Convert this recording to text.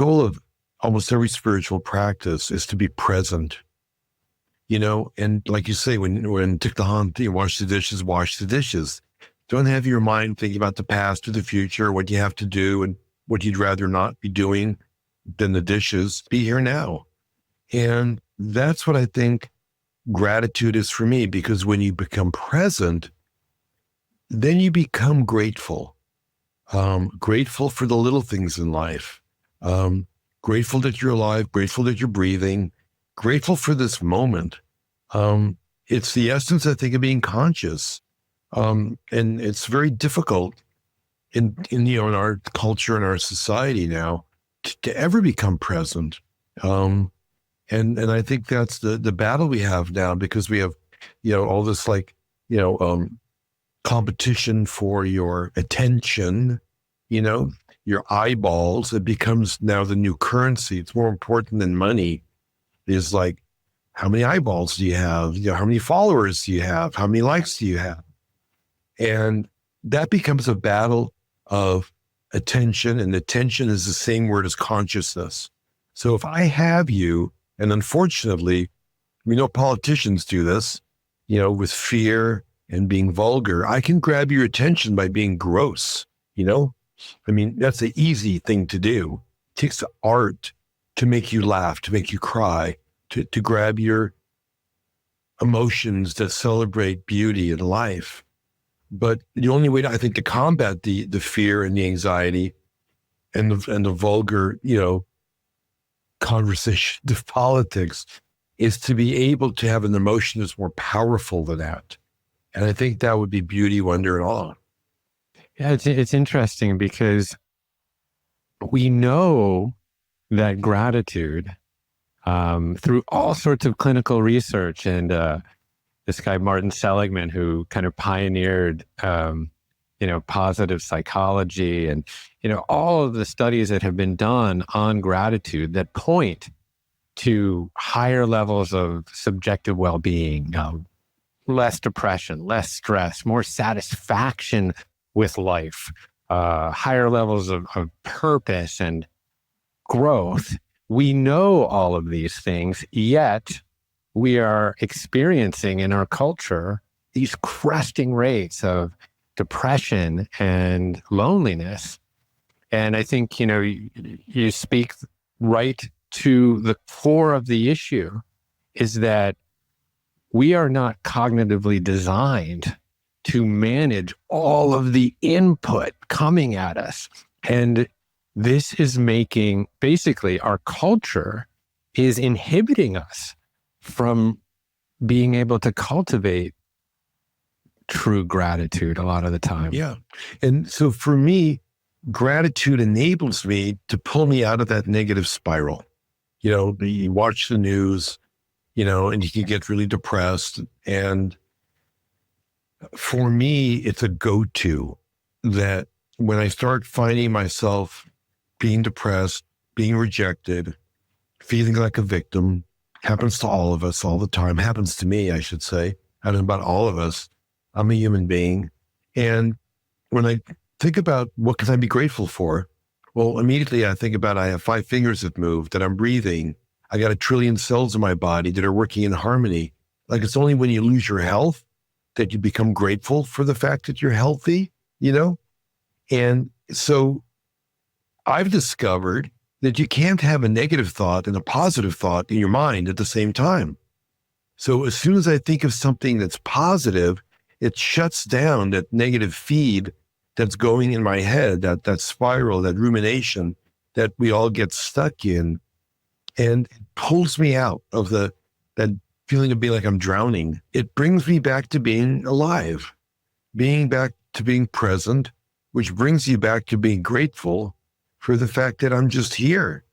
goal of almost every spiritual practice is to be present, and like you say, when Thich Nhat Hanh, you wash the dishes, wash the dishes. Don't have your mind thinking about the past or the future, what you have to do and what you'd rather not be doing than the dishes. Be here now. And that's what I think gratitude is for me, because when you become present, then you become grateful. Grateful for the little things in life. Grateful that you're alive, grateful that you're breathing, grateful for this moment. It's the essence, I think, of being conscious. And it's very difficult in our culture and our society now to ever become present. And I think that's the battle we have now, because we have, all this competition for your attention, your eyeballs. It becomes now the new currency. It's more important than money. Is like, how many eyeballs do you have? How many followers do you have? How many likes do you have? And that becomes a battle of attention, and attention is the same word as consciousness. So if I have you, and unfortunately, we know politicians do this, with fear and being vulgar, I can grab your attention by being gross, that's the easy thing to do. It takes art to make you laugh, to make you cry, to grab your emotions that celebrate beauty and life. But the only way, I think, to combat the fear and the anxiety and the vulgar, conversation of politics is to be able to have an emotion that's more powerful than that. And I think that would be beauty, wonder, and awe. Yeah, it's interesting because we know that gratitude, through all sorts of clinical research, and this guy, Martin Seligman, who kind of pioneered, positive psychology and, all of the studies that have been done on gratitude that point to higher levels of subjective well-being, less depression, less stress, more satisfaction with life, higher levels of purpose and growth. We know all of these things, yet we are experiencing in our culture these cresting rates of depression and loneliness. And I think, you speak right to the core of the issue, is that we are not cognitively designed to manage all of the input coming at us. And this is making, basically, our culture is inhibiting us from being able to cultivate true gratitude a lot of the time. Yeah. And so for me, gratitude enables me to pull me out of that negative spiral. You watch the news, and you can get really depressed. And for me, it's a go-to that when I start finding myself being depressed, being rejected, feeling like a victim, happens to all of us all the time, happens to me, I should say, and about all of us. I'm a human being. And when I think about what can I be grateful for, well, immediately I think about I have 5 fingers that move, that I'm breathing. I got 1 trillion cells in my body that are working in harmony. Like, it's only when you lose your health that you become grateful for the fact that you're healthy, And so I've discovered that you can't have a negative thought and a positive thought in your mind at the same time. So as soon as I think of something that's positive, it shuts down that negative feed that's going in my head, that spiral, that rumination that we all get stuck in, and it pulls me out of that feeling of being like I'm drowning. It brings me back to being alive, being back to being present, which brings you back to being grateful for the fact that I'm just here.